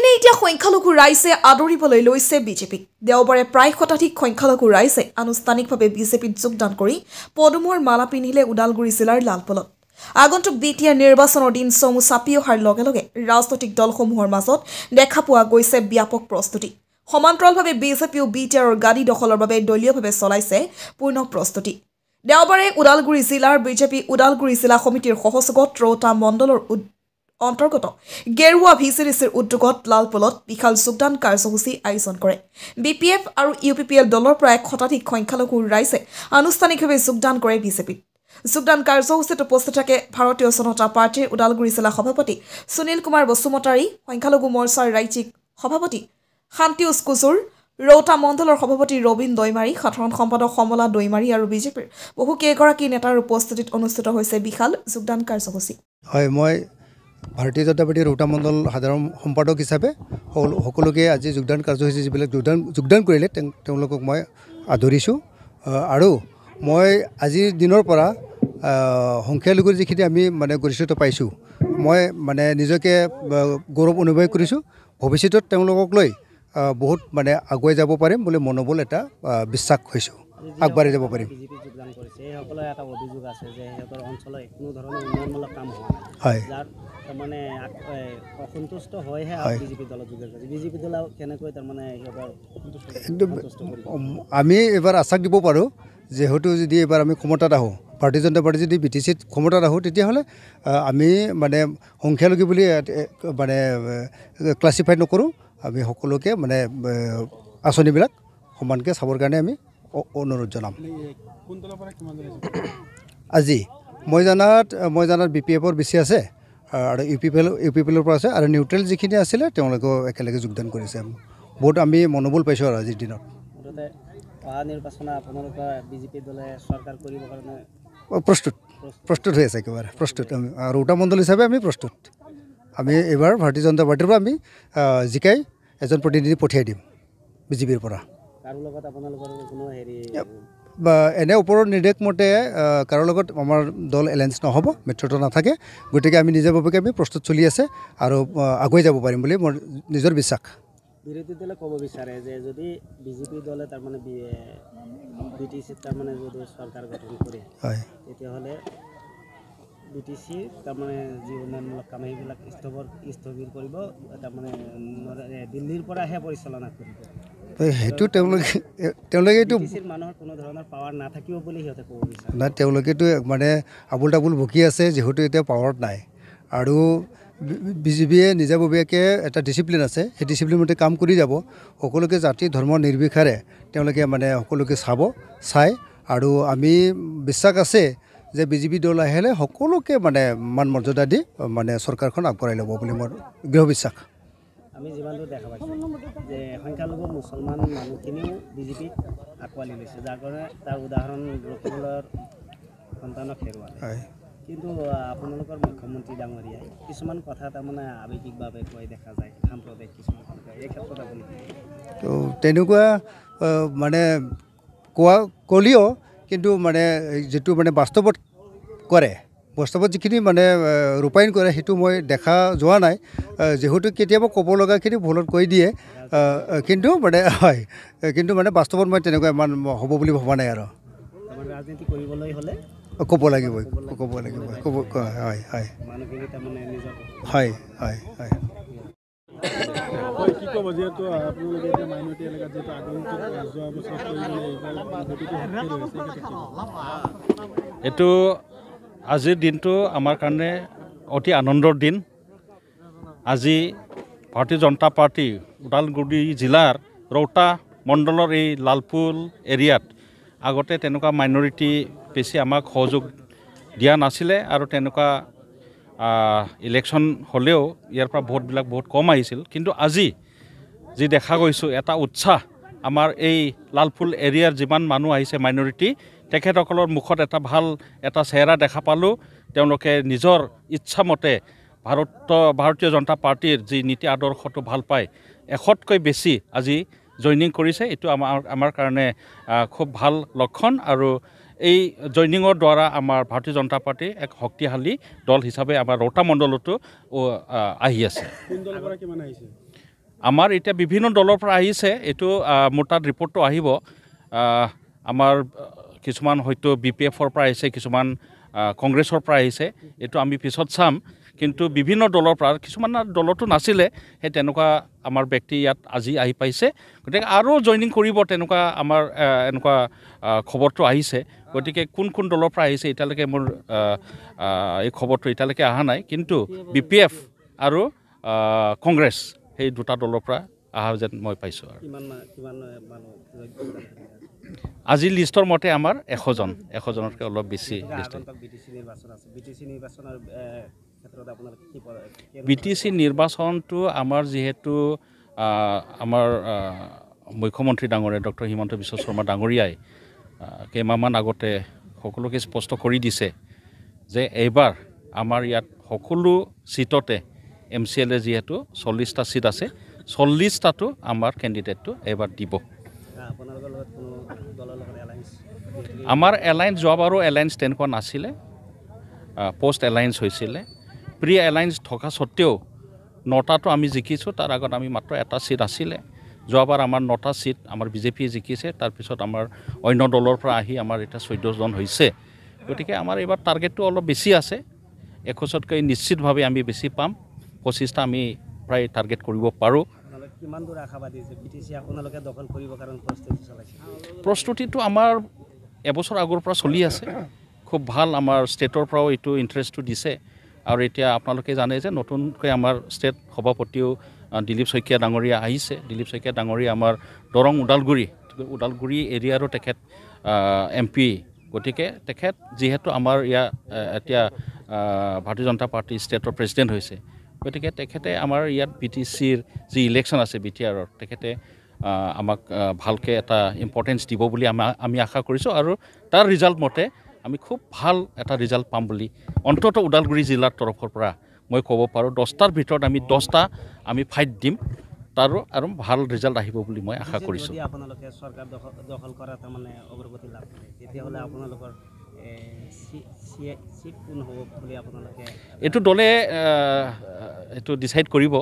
ইপিনে এতিয়া সংখ্যালঘু ৰাইজে আদৰিবলৈ লৈছে বিজেপিক। দেওবাৰে প্ৰায় শতাধিক সংখ্যালঘু ৰাইজে আনুষ্ঠানিকভাৱে বিজেপিত যোগদান কৰি পদুমৰ মালা পিন্ধিলে ওদালগুৰি জিলাৰ লালপলত। আগন্তুক বিটিআৰ নিৰ্বাচনৰ দিন চমু চাপি অহাৰ লগে লগে ৰাজনৈতিক দলসমূহৰ মাজত দেখা পোৱা গৈছে ব্যাপক প্ৰস্তুতি। সমান্তৰালভাৱে বিজেপিও বিটিআৰৰ গাদী দখলৰ বাবে দলীয়ভাৱে চলাইছে পূৰ্ণ প্ৰস্তুতি। দেওবাৰে ওদালগুৰি জিলাৰ বিজেপি ওদালগুৰি জিলা সমিতিৰ সহযোগত ৰৌতা মণ্ডলৰ অন্তৰ্গত গেৰুৱা ভিচিডিচিৰ উদ্যোগত লালপলত বিশাল যোগদান কাৰ্যসূচী আয়োজন কৰে। বিপিএফ আৰু ইউপিপিএল দলৰ পৰা ১ শতাধিক সংখ্যালঘু ৰাইজে আনুষ্ঠানিকভাৱে যোগদান কৰে বিজেপিত। যোগদান কাৰ্যসূচীত উপস্থিত থাকে ভাৰতীয় জনতা পাৰ্টীৰ ওদালগুৰি জিলা সভাপতি সুনীল কুমাৰ বসুমতাৰী, সংখ্যালঘু মৰ্চাৰ ৰাজ্যিক সভাপতি শান্তিউজ কুজুৰ, ৰৌতা মণ্ডলৰ সভাপতি ৰবীন দৈমাৰী, সাধাৰণ সম্পাদক সমলা দৈমাৰী আৰু বিজেপিৰ বহুকেইগৰাকী নেতাৰ উপস্থিতিত অনুষ্ঠিত হৈছে বিশাল যোগদান কাৰ্যসূচী। হয়, মই ভাৰতীয় জনতা পাৰ্টীৰ ৰৌতা মণ্ডল সাধাৰণ সম্পাদক হিচাপে সকলোকে আজি যোগদান কাৰ্যসূচী যিবিলাক যোগদান কৰিলে তেওঁলোকক মই আদৰিছোঁ। আৰু মই আজিৰ দিনৰ পৰা সংখ্যালঘুৰ যিখিনি আমি গৰিষ্ঠতা পাইছোঁ, মই নিজকে গৌৰৱ অনুভৱ কৰিছোঁ। ভৱিষ্যতত তেওঁলোকক লৈ বহুত আগুৱাই যাব পাৰিম বুলি মনোবল এটা বিশ্বাস হৈছোঁ, আগবাঢ়ি যাব পাৰিম। হয়, আমি এবাৰ আশ্বাস দিব পাৰোঁ, যিহেতু যদি এবাৰ আমি ক্ষমতাত আহোঁ, ভাৰতীয় জনতা পাৰ্টি যদি BTCত ক্ষমতাত আহোঁ, তেতিয়াহ'লে আমি সংখ্যালঘু বুলি ক্লাছিফাই নকৰোঁ। আমি সকলোকে আঁচনিবিলাক সমানকৈ চাবৰ কাৰণে আমি অনুৰোধ জনাম। আজি মই জানাত BPFৰ বেছি আছে আৰু ইউপিপিএলৰ পৰা আছে, আৰু নিউট্ৰেল যিখিনি আছিলে তেওঁলোকেও একেলগে যোগদান কৰিছে। বহুত আমি মনোবল পাইছোঁ আৰু আজিৰ দিনত। প্ৰস্তুত হৈ আছে, একেবাৰে প্ৰস্তুত। আমি ৰৌতা মণ্ডল হিচাপে আমি প্ৰস্তুত। আমি এইবাৰ ভাৰতীয় জনতা পাৰ্টীৰ পৰা আমি জিকাই এজন প্ৰতিনিধি পঠিয়াই দিম বিজেপিৰ পৰা। এনে ওপৰৰ নিৰ্দেশ মতে কাৰো লগত আমাৰ দল এলায়েন্স নহ'ব, মিত্ৰতা নাথাকে। গতিকে আমি নিজাববীয়াকৈ আমি প্ৰস্তুত চলি আছে আৰু আগুৱাই যাব পাৰিম বুলি মোৰ নিজৰ বিশ্বাস। বিৰোধী দলে ক'ব বিচাৰে যে যদি বিজেপি দলে BTCত যদি চৰকাৰ গঠন কৰে, হয়, তেতিয়াহ'লে BTC যি উন্নয়নমূলক কাম সেইবিলাক স্থবিৰ কৰিব, দিল্লীৰ পৰাহে পৰিচালনা কৰিব। সেইটো তেওঁলোকে এইটো মানুহৰ কোনো ধৰণৰ পাৱাৰ নাথাকিব বুলি সিহঁতে ক'ব বিচাৰে। নাই, তেওঁলোকেতো আবুল তাবুল বকি আছে, যিহেতু এতিয়া পাৱাৰত নাই। আৰু বিজেপিয়ে নিজাববীয়াকৈ এটা ডিচিপ্লিন আছে, সেই ডিচিপ্লিন মতে কাম কৰি যাব। সকলোকে জাতি ধৰ্ম নিৰ্বিচাৰে তেওঁলোকে সকলোকে চাই। আৰু আমি বিশ্বাস আছে যে বিজেপি দল আহিলে সকলোকে মান মৰ্যাদা দি চৰকাৰখন আগবঢ়াই ল'ব বুলি মোৰ দৃঢ় বিশ্বাস। আমি যিমান দূৰ দেখা পাইছোঁ যে সংখ্যালঘু মুছলমান মানুহখিনিও বিজেপিক আঁকোৱালি লৈছে, যাৰ কাৰণে তাৰ উদাহৰণ ৰকিবুলৰ সন্তানক হেৰুৱালে। কিন্তু আপোনালোকৰ মুখ্যমন্ত্ৰী ডাঙৰীয়াই কিছুমান কথা আৱেগিকভাৱে কৈ দেখা যায়, সাম্প্ৰদায়িক কিছুমান কথা। এই ক্ষেত্ৰত আপুনি তো তেনেকুৱা ক'লেও কিন্তু যিটো বাস্তৱত কৰে, বাস্তৱত যিখিনি ৰূপায়ণ কৰে, সেইটো মই দেখা যোৱা নাই। যিহেতু কেতিয়াবা ক'ব লগাখিনি ভুলত কৈ দিয়ে, কিন্তু হয়, কিন্তু বাস্তৱত মই তেনেকুৱা ইমান হ'ব বুলি ভবা নাই। আৰু ৰাজনীতি কৰিবলৈ হ'লে ক'ব লাগিবই। হয়, হয়, হয়, হয়, হয়। কি ক'ব, যিহেতু আপোনালোকে এতিয়া মাইনৰিটি এলেকাত যিহেতু আগন্তুক যোৱা বছৰ এইটো আজিৰ দিনটো আমাৰ কাৰণে অতি আনন্দৰ দিন। আজি ভাৰতীয় জনতা পাৰ্টি ওদালগুৰি জিলাৰ ৰৌতা মণ্ডলৰ এই লালপুল এৰিয়াত আগতে তেনেকুৱা মাইনৰিটি বেছি আমাক সহযোগ দিয়া নাছিলে, আৰু তেনেকুৱা ইলেকশ্যন হ'লেও ইয়াৰ পৰা ভোটবিলাক বহুত কম আহিছিল। কিন্তু আজি যি দেখা গৈছোঁ, এটা উৎসাহ আমাৰ এই লালপুল এৰিয়াৰ যিমান মানুহ আহিছে মাইনৰিটি, তেখেতসকলৰ মুখত ভাল চেহেৰা দেখা পালোঁ। তেওঁলোকে নিজৰ ইচ্ছামতে ভাৰতীয় জনতা পাৰ্টিৰ যি নীতি আদৰ্শটো ভাল পায়, 100তকৈ বেছি আজি জইনিং কৰিছে। এইটো আমাৰ কাৰণে খুব ভাল লক্ষণ। আৰু এই জইনিঙৰ দ্বাৰা আমাৰ ভাৰতীয় জনতা পাৰ্টি এক শক্তিশালী দল হিচাপে আমাৰ ৰৌতা মণ্ডলতো আহি আছে। আমাৰ এতিয়া বিভিন্ন দলৰ পৰা আহিছে এইটো মোৰ তাত ৰিপৰ্টটো আহিব আমাৰ কিছুমান হয়তো BPFৰ পৰা আহিছে কিছুমান কংগ্ৰেছৰ পৰা আহিছে এইটো আমি পিছত চাম কিন্তু বিভিন্ন দলৰ পৰা কিছুমান দলতো নাছিলে সেই তেনেকুৱা আমাৰ ব্যক্তি ইয়াত আজি আহি পাইছে গতিকে আৰু জইনিং কৰিব তেনেকুৱা আমাৰ এনেকুৱা খবৰটো আহিছে গতিকে কোন দলৰ পৰা আহিছে এতিয়ালৈকে মোৰ এই খবৰটো এতিয়ালৈকে অহা নাই কিন্তু BPF আৰু কংগ্ৰেছ সেই দুটা দলৰ পৰা অহা যেন মই পাইছোঁ আৰু আজি লিষ্টৰ মতে আমাৰ 100জনতকৈ অলপ বেছি BTC নিৰ্বাচনটো আমাৰ যিহেতু আমাৰ মুখ্যমন্ত্ৰী ডাঙৰীয়া ডক্টৰ হিমন্ত বিশ্ব শৰ্মা ডাঙৰীয়াই কেইমাহমান আগতে সকলোকে স্পষ্ট কৰি দিছে যে এইবাৰ আমাৰ ইয়াত সকলো সিটতে MCLA যিহেতু 40টা সিট আছে 40টাটো আমাৰ কেণ্ডিডেটটো এইবাৰ দিব আমাৰ এলায়েন্স যোৱাবাৰো এলায়েন্স তেনেকুৱা নাছিলে পোষ্ট এলায়েন্স হৈছিলে প্ৰি এলায়েন্স থকা সত্ত্বেও 9টাটো আমি জিকিছোঁ তাৰ আগত আমি মাত্ৰ এটা সিট আছিলে যোৱাবাৰ আমাৰ 9টা সিট আমাৰ বিজেপি জিকিছে তাৰপিছত আমাৰ অন্য দলৰ পৰা আহি আমাৰ এটা 14জন হৈছে গতিকে আমাৰ এইবাৰ টাৰ্গেটটো অলপ বেছি আছে 21তকৈ নিশ্চিতভাৱে আমি বেছি পাম 25টা আমি প্ৰায় টাৰ্গেট কৰিব পাৰোঁ কিমান দূৰ আশাবাদী যে BTC আপোনালোকে দখল কৰিব কাৰণ প্ৰস্তুতিটো আমাৰ এবছৰ আগৰ পৰা চলি আছে খুব ভাল আমাৰ ষ্টেটৰ পৰাও এইটো ইণ্টাৰেষ্টটো দিছে আৰু এতিয়া আপোনালোকে জানে যে নতুনকৈ আমাৰ ষ্টেট সভাপতিও দিলীপ শইকীয়া ডাঙৰীয়া আহিছে দিলীপ শইকীয়া ডাঙৰীয়া আমাৰ দৰং ওদালগুৰি এৰিয়াৰো তেখেত MP গতিকে তেখেত যিহেতু আমাৰ এতিয়া ভাৰতীয় জনতা পাৰ্টি ষ্টেটৰ প্ৰেছিডেণ্ট হৈছে গতিকে তেখেতে আমাৰ ইয়াত BTCৰ যি ইলেকশ্যন আছে BTRৰ তেখেতে আমাক ভালকৈ এটা ইম্পৰ্টেঞ্চ দিব বুলি আমি আশা কৰিছোঁ আৰু তাৰ ৰিজাল্ট মতে আমি খুব ভাল এটা ৰিজাল্ট পাম বুলি অন্তত ওদালগুৰি জিলাৰ তৰফৰ পৰা মই ক'ব পাৰোঁ 10টাৰ ভিতৰত আমি 10টা আমি ফাইট দিম তাৰো আৰু ভাল ৰিজাল্ট আহিব বুলি মই আশা কৰিছোঁ আপোনালোকে চৰকাৰ দখল কৰা তাৰমানে অগ্ৰগতি লাভ কৰে তেতিয়াহ'লে আপোনালোকৰ চিট কোন হ'ব বুলি আপোনালোকে এইটো দলে এইটো ডিচাইড কৰিব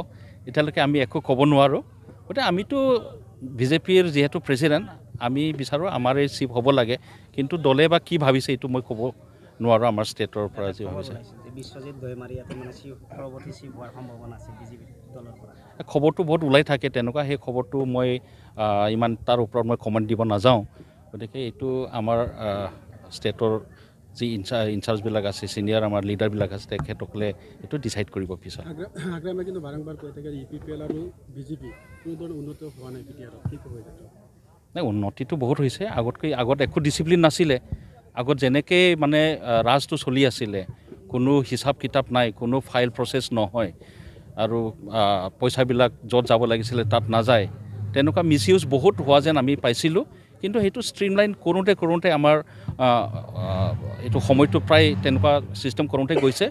এতিয়ালৈকে আমি একো ক'ব নোৱাৰোঁ গতিকে আমিতো বিজেপিৰ যিহেতু প্ৰেছিডেণ্ট আমি বিচাৰোঁ আমাৰ এই চিফ হ'ব লাগে কিন্তু দলে বা কি ভাবিছে এইটো মই ক'ব নোৱাৰোঁ আমাৰ ষ্টেটৰ পৰা যি ভাবিছে বিশ্বজিৎ দৈমাৰীয়াতে মানে পৰৱৰ্তী চিফ হোৱাৰ সম্ভাৱনা আছে বিজেপি দলৰ পৰা খবৰটো বহুত ওলাই থাকে তেনেকুৱা সেই খবৰটো মই ইমান তাৰ ওপৰত মই কমেণ্ট দিব নাযাওঁ গতিকে এইটো আমাৰ ষ্টেটৰ যি ইনচাৰ্জবিলাক আছে চিনিয়ৰ আমাৰ লিডাৰবিলাক আছে তেখেতসকলে এইটো ডিচাইড কৰিব পিছত আগ্ৰামে কিন্তু বাৰম্বাৰ কৈ থাকে UPPL আৰু BJP কোনো ধৰণৰ উন্নত হোৱা নাই কি ক'ব নাই উন্নতিটো বহুত হৈছে আগত একো ডিচিপ্লিন নাছিলে আগত যেনেকৈ মানে ৰাজটো চলি আছিলে কোনো হিচাপ কিতাপ নাই কোনো ফাইল প্ৰচেছ নহয় আৰু পইচাবিলাক য'ত যাব লাগিছিলে তাত নাযায় তেনেকুৱা মিছইউজ বহুত হোৱা যেন আমি পাইছিলোঁ কিন্তু সেইটো ষ্ট্ৰীমলাইন কৰোঁতে আমাৰ এইটো সময়টো প্ৰায় তেনেকুৱা ছিষ্টেম কৰোঁতে গৈছে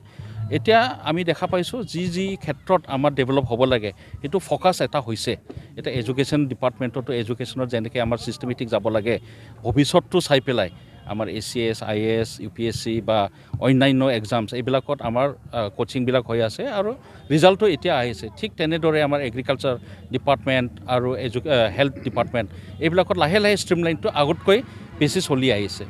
এতিয়া আমি দেখা পাইছোঁ যি ক্ষেত্ৰত আমাৰ ডেভেলপ হ'ব লাগে সেইটো ফ'কাছ এটা হৈছে এতিয়া এডুকেশ্যন ডিপাৰ্টমেণ্টতো এডুকেশ্যনত যেনেকৈ আমাৰ ছিষ্টেমেটিক যাব লাগে ভৱিষ্যতটো চাই পেলাই আমাৰ ACS IAS UPSC বা অন্যান্য এক্সামছ এইবিলাকত আমাৰ কোচিংবিলাক হৈ আছে আৰু ৰিজাল্টটো এতিয়া আহিছে ঠিক তেনেদৰে আমাৰ এগ্ৰিকালচাৰ ডিপাৰ্টমেণ্ট আৰু হেল্থ ডিপাৰ্টমেণ্ট এইবিলাকত লাহে লাহে ষ্ট্ৰীমলাইনটো আগতকৈ বেছি চলি আহিছে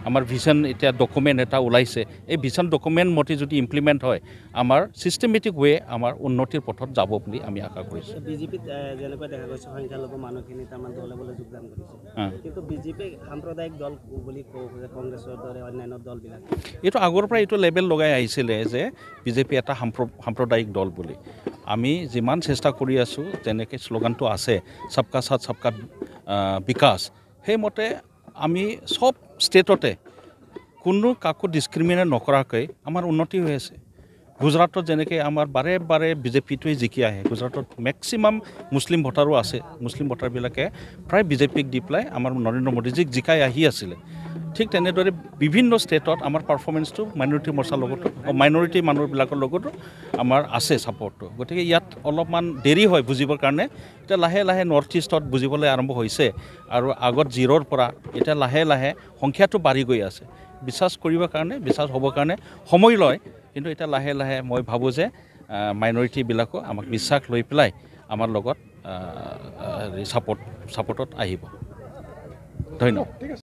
আমাৰ ভিজন এতিয়া ডকুমেণ্ট এটা ওলাইছে এই ভিজন ডকুমেণ্ট মতে যদি ইমপ্লিমেণ্ট হয় আমাৰ ছিষ্টেমেটিক ৱে আমাৰ উন্নতিৰ পথত যাব বুলি আমি আশা কৰিছোঁ বিজেপিত যেনেকৈ দেখা গৈছে সংখ্যালঘু মানুহখিনি তাৰমানে দলে যোগদান কৰিছে কিন্তু বিজেপি সাম্প্ৰদায়িক দল বুলি কংগ্ৰেছৰ দৰে অন্যান্য দলবিলাক এইটো আগৰ পৰা এইটো লেবেল লগাই আহিছিলে যে বিজেপি এটা সাম্প্ৰদায়িক দল বুলি আমি যিমান চেষ্টা কৰি আছোঁ যেনেকৈ শ্লোগানটো আছে সবকা সাথ সবকা বিকাশ সেইমতে আমি সব ষ্টেটতে কোনো কাকো ডিছক্ৰিমিনেট নকৰাকৈ আমাৰ উন্নতি হৈ আছে গুজৰাটত যেনেকৈ আমাৰ বাৰে বিজেপিটোৱে জিকি আহে গুজৰাটত মেক্সিমাম মুছলিম ভোটাৰো আছে মুছলিম ভোটাৰবিলাকে প্ৰায় বিজেপিক দি পেলাই আমাৰ নৰেন্দ্ৰ মোদীজীক জিকাই আহি আছিলে ঠিক তেনেদৰে বিভিন্ন ষ্টেটত আমাৰ পাৰফৰ্মেঞ্চটো মাইনৰিটি মৰ্চাৰ লগতো মাইনৰিটি মানুহবিলাকৰ লগতো আমাৰ আছে ছাপৰ্টটো গতিকে ইয়াত অলপমান দেৰি হয় বুজিবৰ কাৰণে এতিয়া লাহে লাহে নৰ্থ ইষ্টত বুজিবলৈ আৰম্ভ হৈছে আৰু আগত 0ৰ পৰা এতিয়া লাহে লাহে সংখ্যাটো বাঢ়ি গৈ আছে বিশ্বাস কৰিবৰ কাৰণে বিশ্বাস হ'বৰ কাৰণে সময় লয় কিন্তু এতিয়া লাহে লাহে মই ভাবোঁ যে মাইনৰিটিবিলাকো আমাক বিশ্বাস লৈ পেলাই আমাৰ লগত ছাপোৰ্টত আহিব। ধন্যবাদ।